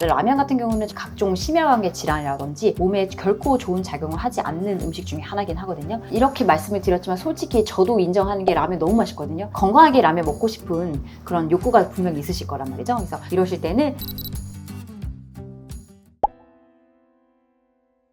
라면 같은 경우는 각종 심혈관계 질환이라든지 몸에 결코 좋은 작용을 하지 않는 음식 중에 하나긴 하거든요. 이렇게 말씀을 드렸지만 솔직히 저도 인정하는 게 라면 너무 맛있거든요. 건강하게 라면 먹고 싶은 그런 욕구가 분명히 있으실 거란 말이죠. 그래서 이러실 때는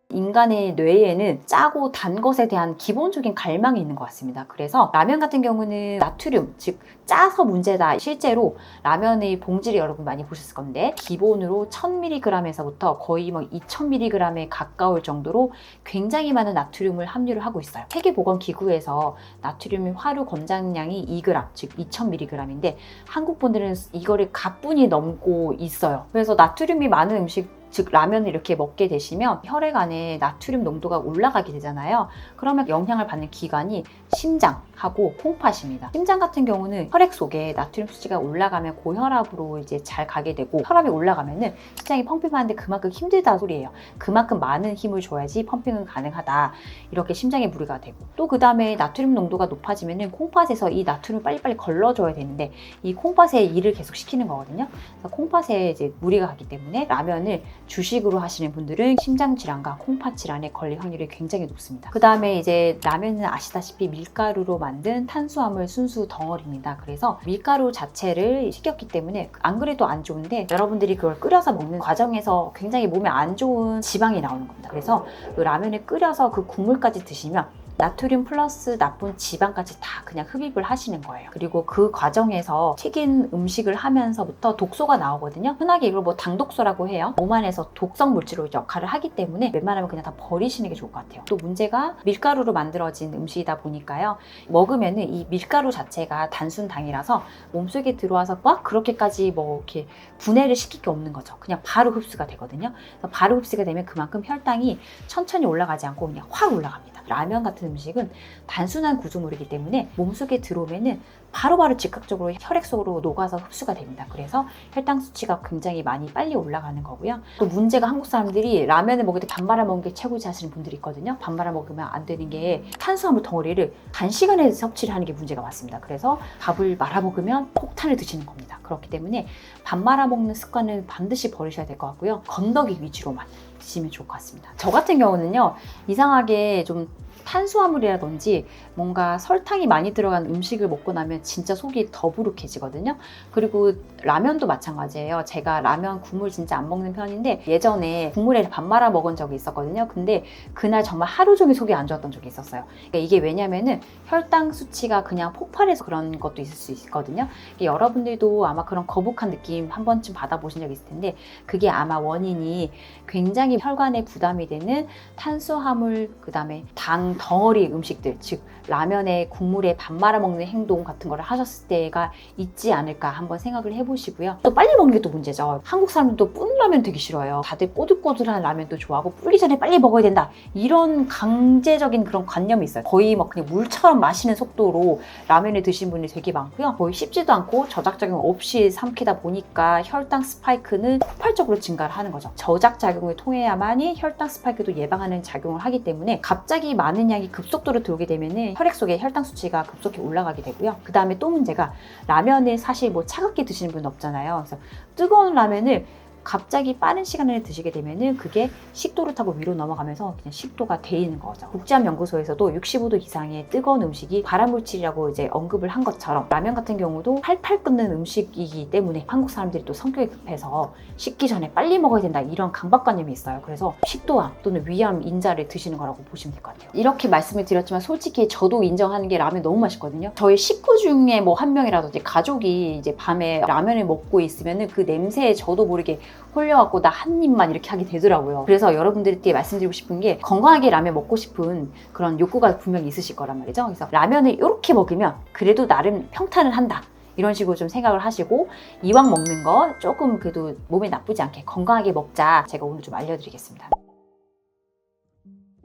인간의 뇌에는 짜고 단 것에 대한 기본적인 갈망이 있는 것 같습니다. 그래서 라면 같은 경우는 나트륨, 즉 짜서 문제다. 실제로 라면의 봉지를 여러분 많이 보셨을 건데 기본으로 1000mg에서부터 거의 2000mg에 가까울 정도로 굉장히 많은 나트륨을 함유를 하고 있어요. 세계보건기구에서 나트륨 하루 권장량이 2g, 즉 2000mg인데 한국 분들은 이거를 가뿐히 넘고 있어요. 그래서 나트륨이 많은 음식, 즉 라면을 이렇게 먹게 되시면 혈액 안에 나트륨 농도가 올라가게 되잖아요. 그러면 영향을 받는 기관이 심장하고 콩팥입니다. 심장 같은 경우는 혈액 속에 나트륨 수치가 올라가면 고혈압으로 이제 잘 가게 되고, 혈압이 올라가면은 심장이 펌핑하는데 그만큼 힘들다 소리예요. 그만큼 많은 힘을 줘야지 펌핑은 가능하다. 이렇게 심장에 무리가 되고, 또 그 다음에 나트륨 농도가 높아지면은 콩팥에서 이 나트륨을 빨리빨리 걸러줘야 되는데 이 콩팥에 일을 계속 시키는 거거든요. 그래서 콩팥에 이제 무리가 가기 때문에 라면을 주식으로 하시는 분들은 심장질환과 콩팥 질환에 걸릴 확률이 굉장히 높습니다. 그 다음에 이제 라면은 아시다시피 밀가루로 만든 탄수화물 순수 덩어리입니다. 그래서 밀가루 자체를 식혔기 때문에 안 그래도 안 좋은데 여러분들이 그걸 끓여서 먹는 과정에서 굉장히 몸에 안 좋은 지방이 나오는 겁니다. 그래서 그 라면을 끓여서 그 국물까지 드시면 나트륨 플러스 나쁜 지방까지 다 그냥 흡입을 하시는 거예요. 그리고 그 과정에서 튀긴 음식을 하면서부터 독소가 나오거든요. 흔하게 이걸 뭐 당독소라고 해요. 몸 안에서 독성 물질로 역할을 하기 때문에 웬만하면 그냥 다 버리시는 게 좋을 것 같아요. 또 문제가 밀가루로 만들어진 음식이다 보니까요. 먹으면은 이 밀가루 자체가 단순당이라서 몸속에 들어와서 막 그렇게까지 뭐 이렇게 분해를 시킬 게 없는 거죠. 그냥 바로 흡수가 되거든요. 그래서 바로 흡수가 되면 그만큼 혈당이 천천히 올라가지 않고 그냥 확 올라갑니다. 라면 같은 음식은 단순한 구조물이기 때문에 몸속에 들어오면은 바로바로 즉각적으로 혈액 속으로 녹아서 흡수가 됩니다. 그래서 혈당 수치가 굉장히 많이 빨리 올라가는 거고요. 또 문제가 한국 사람들이 라면을 먹을 때 밥 말아 먹는 게 최고지 하시는 분들이 있거든요. 밥 말아 먹으면 안 되는 게 탄수화물 덩어리를 단시간에 섭취를 하는 게 문제가 많습니다. 그래서 밥을 말아 먹으면 폭탄을 드시는 겁니다. 그렇기 때문에 밥 말아 먹는 습관은 반드시 버리셔야 될 것 같고요. 건더기 위주로만 드시면 좋을 것 같습니다. 저 같은 경우는요, 이상하게 좀 탄수화물이라든지 뭔가 설탕이 많이 들어간 음식을 먹고 나면 진짜 속이 더부룩해지거든요. 그리고 라면도 마찬가지예요. 제가 라면 국물 진짜 안 먹는 편인데 예전에 국물에 밥 말아 먹은 적이 있었거든요. 근데 그날 정말 하루 종일 속이 안 좋았던 적이 있었어요. 그러니까 이게 왜냐면은 혈당 수치가 그냥 폭발해서 그런 것도 있을 수 있거든요. 여러분들도 아마 그런 거북한 느낌 한 번쯤 받아보신 적 있을 텐데 그게 아마 원인이 굉장히 혈관에 부담이 되는 탄수화물, 그 다음에 당 덩어리 음식들, 즉 라면에 국물에 밥 말아 먹는 행동 같은 거를 하셨을 때가 있지 않을까 한번 생각을 해보시고요. 또 빨리 먹는 게 또 문제죠. 한국 사람들도 뿐 라면 되게 싫어요. 다들 꼬들꼬들한 라면도 좋아하고 불기 전에 빨리 먹어야 된다, 이런 강제적인 그런 관념이 있어요. 거의 막 그냥 물처럼 마시는 속도로 라면을 드신 분이 되게 많고요. 거의 씹지도 않고 저작작용 없이 삼키다 보니까 혈당 스파이크는 폭발적으로 증가를 하는 거죠. 저작작용을 통해야만이 혈당 스파이크도 예방하는 작용을 하기 때문에 갑자기 많은 양이 급속도로 들어오게 되면은 혈액 속에 혈당 수치가 급속히 올라가게 되고요. 그 다음에 또 문제가 라면을 사실 뭐 차갑게 드시는 분은 없잖아요. 그래서 뜨거운 라면을 갑자기 빠른 시간을 드시게 되면은 그게 식도를 타고 위로 넘어가면서 그냥 식도가 데이는 거죠. 국제암연구소에서도 65도 이상의 뜨거운 음식이 발암물질이라고 이제 언급을 한 것처럼 라면 같은 경우도 팔팔 끓는 음식이기 때문에 한국 사람들이 또 성격이 급해서 식기 전에 빨리 먹어야 된다, 이런 강박관념이 있어요. 그래서 식도암 또는 위암 인자를 드시는 거라고 보시면 될 것 같아요. 이렇게 말씀을 드렸지만 솔직히 저도 인정하는 게 라면 너무 맛있거든요. 저희 식구 중에 뭐 한 명이라든지 가족이 이제 밤에 라면을 먹고 있으면은 그 냄새에 저도 모르게 홀려갖고 나 한 입만 이렇게 하게 되더라고요. 그래서 여러분들께 말씀드리고 싶은 게 건강하게 라면 먹고 싶은 그런 욕구가 분명히 있으실 거란 말이죠. 그래서 라면을 이렇게 먹으면 그래도 나름 평탄을 한다, 이런 식으로 좀 생각을 하시고 이왕 먹는 거 조금 그래도 몸에 나쁘지 않게 건강하게 먹자, 제가 오늘 좀 알려드리겠습니다.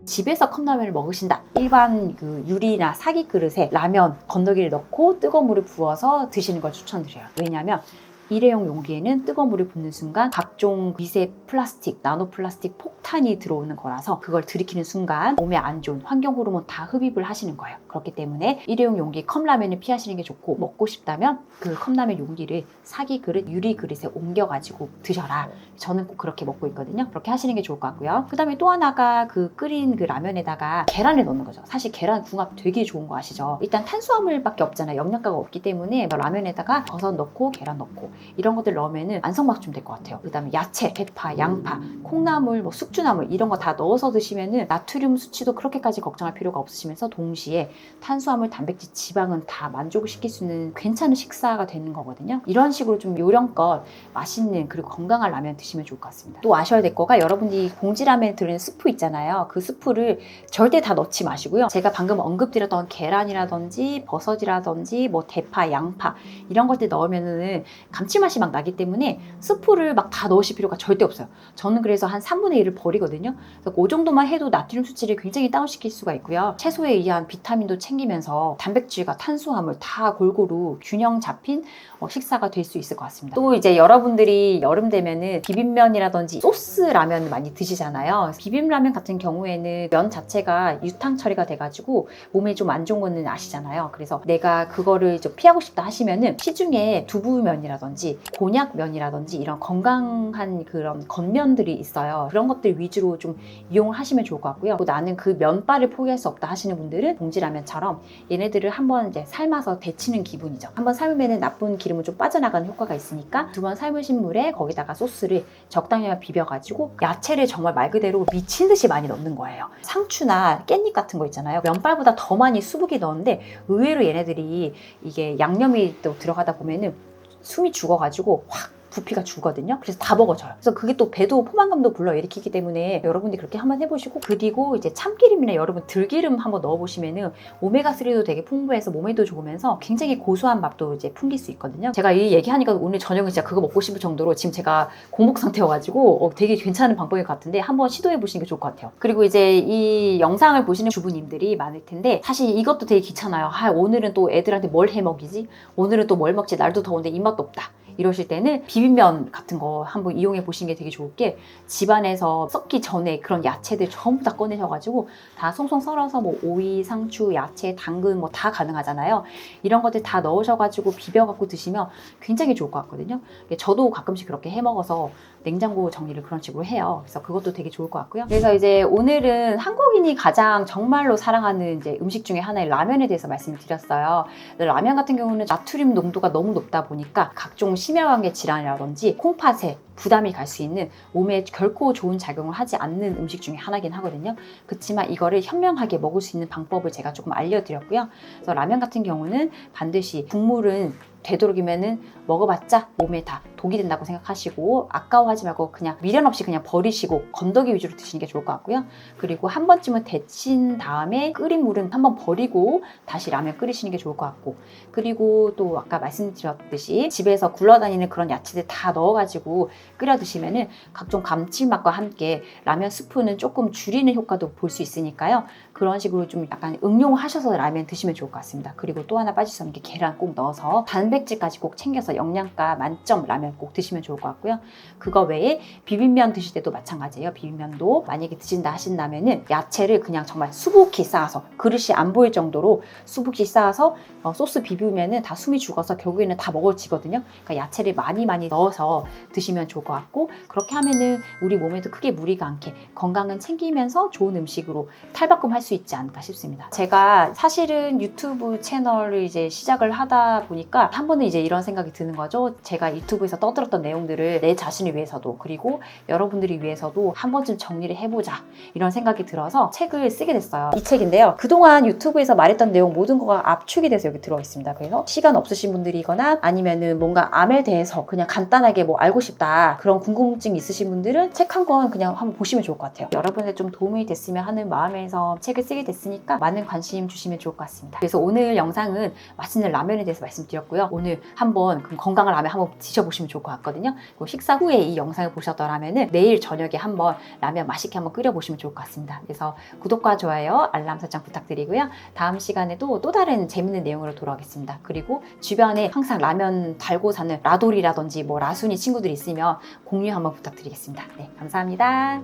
집에서 컵라면을 먹으신다, 일반 그 유리나 사기 그릇에 라면 건더기를 넣고 뜨거운 물을 부어서 드시는 걸 추천드려요. 왜냐하면 일회용 용기에는 뜨거운 물이 붓는 순간 각종 미세 플라스틱, 나노 플라스틱 폭탄이 들어오는 거라서 그걸 들이키는 순간 몸에 안 좋은 환경 호르몬 다 흡입을 하시는 거예요. 그렇기 때문에 일회용 용기 컵라면을 피하시는 게 좋고, 먹고 싶다면 그 컵라면 용기를 사기 그릇, 유리 그릇에 옮겨가지고 드셔라. 저는 꼭 그렇게 먹고 있거든요. 그렇게 하시는 게 좋을 것 같고요. 그 다음에 또 하나가 그 끓인 그 라면에다가 계란을 넣는 거죠. 사실 계란 궁합 되게 좋은 거 아시죠? 일단 탄수화물밖에 없잖아요. 영양가가 없기 때문에 라면에다가 버섯 넣고 계란 넣고 이런 것들 넣으면은 안성맞춤 될 것 같아요. 그 다음에 야채, 대파, 양파, 콩나물, 뭐 숙주나물 이런 거 다 넣어서 드시면은 나트륨 수치도 그렇게까지 걱정할 필요가 없으시면서 동시에 탄수화물, 단백질, 지방은 다 만족을 시킬 수 있는 괜찮은 식사가 되는 거거든요. 이런 식으로 좀 요령껏 맛있는 그리고 건강한 라면 드시면 좋을 것 같습니다. 또 아셔야 될 거가 여러분이 봉지라면에 들은 스프 있잖아요. 그 스프를 절대 다 넣지 마시고요. 제가 방금 언급드렸던 계란이라든지 버섯이라든지 뭐 대파, 양파 이런 것들 넣으면은 감칠맛이 막 나기 때문에 스프를 막 다 넣으실 필요가 절대 없어요. 저는 그래서 한 3분의 1을 버리거든요. 그래서 그 정도만 해도 나트륨 수치를 굉장히 다운시킬 수가 있고요. 채소에 의한 비타민도 챙기면서 단백질과 탄수화물 다 골고루 균형 잡힌 식사가 될 수 있을 것 같습니다. 또 이제 여러분들이 여름 되면은 비빔면이라든지 소스 라면 많이 드시잖아요. 비빔라면 같은 경우에는 면 자체가 유탕 처리가 돼가지고 몸에 좀 안 좋은 거는 아시잖아요. 그래서 내가 그거를 좀 피하고 싶다 하시면은 시중에 두부면이라든지 곤약면이라든지 이런 건강한 그런 겉면들이 있어요. 그런 것들 위주로 좀 이용을 하시면 좋을 것 같고요. 또 나는 그 면발을 포기할 수 없다 하시는 분들은 봉지라면처럼 얘네들을 한번 이제 삶아서 데치는 기분이죠. 한번 삶으면 나쁜 기름은 좀 빠져나가는 효과가 있으니까 두 번 삶으신 물에 거기다가 소스를 적당히만 비벼가지고 야채를 정말 말 그대로 미친 듯이 많이 넣는 거예요. 상추나 깻잎 같은 거 있잖아요. 면발보다 더 많이 수북이 넣는데 의외로 얘네들이 이게 양념이 또 들어가다 보면은 숨이 죽어가지고 확 부피가 줄거든요. 그래서 다 먹어져요. 그래서 그게 또 배도 포만감도 불러일으키기 때문에 여러분들이 그렇게 한번 해보시고, 그리고 이제 참기름이나 여러분 들기름 한번 넣어보시면은 오메가3도 되게 풍부해서 몸에도 좋으면서 굉장히 고소한 맛도 이제 풍길 수 있거든요. 제가 이 얘기하니까 오늘 저녁은 진짜 그거 먹고 싶을 정도로 지금 제가 공복 상태여가지고 되게 괜찮은 방법인 것 같은데 한번 시도해 보시는 게 좋을 것 같아요. 그리고 이제 이 영상을 보시는 주부님들이 많을 텐데 사실 이것도 되게 귀찮아요. 오늘은 또 애들한테 뭘 해 먹이지? 오늘은 또 뭘 먹지? 날도 더운데 입맛도 없다. 이러실 때는 비빔면 같은 거 한번 이용해 보시는 게 되게 좋을 게, 집안에서 썩기 전에 그런 야채들 전부 다 꺼내셔가지고 다 송송 썰어서 뭐 오이, 상추, 야채, 당근 뭐 다 가능하잖아요. 이런 것들 다 넣으셔가지고 비벼갖고 드시면 굉장히 좋을 것 같거든요. 저도 가끔씩 그렇게 해 먹어서 냉장고 정리를 그런 식으로 해요. 그래서 그것도 되게 좋을 것 같고요. 그래서 이제 오늘은 한국인이 가장 정말로 사랑하는 이제 음식 중에 하나의 라면에 대해서 말씀을 드렸어요. 라면 같은 경우는 나트륨 농도가 너무 높다 보니까 각종 심혈관계 질환이라든지 콩팥에 부담이 갈 수 있는, 몸에 결코 좋은 작용을 하지 않는 음식 중에 하나긴 하거든요. 그렇지만 이거를 현명하게 먹을 수 있는 방법을 제가 조금 알려드렸고요. 그래서 라면 같은 경우는 반드시 국물은 되도록이면은 먹어봤자 몸에 다 독이 된다고 생각하시고 아까워하지 말고 그냥 미련 없이 그냥 버리시고 건더기 위주로 드시는 게 좋을 것 같고요. 그리고 한 번쯤은 데친 다음에 끓인 물은 한번 버리고 다시 라면 끓이시는 게 좋을 것 같고, 그리고 또 아까 말씀드렸듯이 집에서 굴러다니는 그런 야채들 다 넣어가지고 끓여 드시면은 각종 감칠맛과 함께 라면 스프는 조금 줄이는 효과도 볼 수 있으니까요. 그런 식으로 좀 약간 응용하셔서 라면 드시면 좋을 것 같습니다. 그리고 또 하나 빠질 수 없는 게 계란 꼭 넣어서 단백질까지 꼭 챙겨서 영양가 만점 라면 꼭 드시면 좋을 것 같고요. 그거 외에 비빔면 드실 때도 마찬가지예요. 비빔면도 만약에 드신다 하신다면은 야채를 그냥 정말 수북히 쌓아서, 그릇이 안 보일 정도로 수북히 쌓아서 소스 비비면은 다 숨이 죽어서 결국에는 다 먹어지거든요. 그러니까 야채를 많이 넣어서 드시면 좋을 것 같고, 그렇게 하면은 우리 몸에도 크게 무리가 않게 건강은 챙기면서 좋은 음식으로 탈바꿈 할 수 있지 않을까 싶습니다. 제가 사실은 유튜브 채널을 이제 시작을 하다 보니까 한 번은 이제 이런 생각이 드는 거죠. 제가 유튜브에서 떠들었던 내용들을 내 자신을 위해서도 그리고 여러분들이 위해서도 한 번쯤 정리를 해보자, 이런 생각이 들어서 책을 쓰게 됐어요. 이 책인데요, 그동안 유튜브에서 말했던 내용 모든 거가 압축이 돼서 여기 들어와 있습니다. 그래서 시간 없으신 분들이거나 아니면은 뭔가 암에 대해서 그냥 간단하게 뭐 알고 싶다, 그런 궁금증이 있으신 분들은 책 한 권 그냥 한번 보시면 좋을 것 같아요. 여러분의 좀 도움이 됐으면 하는 마음에서 책을 쓰게 됐으니까 많은 관심 주시면 좋을 것 같습니다. 그래서 오늘 영상은 맛있는 라면에 대해서 말씀드렸고요. 오늘 한번 건강한 라면 한번 드셔보시면 좋을 것 같거든요. 그리고 식사 후에 이 영상을 보셨더라면은 내일 저녁에 한번 라면 맛있게 한번 끓여보시면 좋을 것 같습니다. 그래서 구독과 좋아요, 알람 설정 부탁드리고요. 다음 시간에도 또 다른 재밌는 내용으로 돌아오겠습니다. 그리고 주변에 항상 라면 달고 사는 라돌이라든지 뭐 라순이 친구들이 있으면 공유 한번 부탁드리겠습니다. 네, 감사합니다.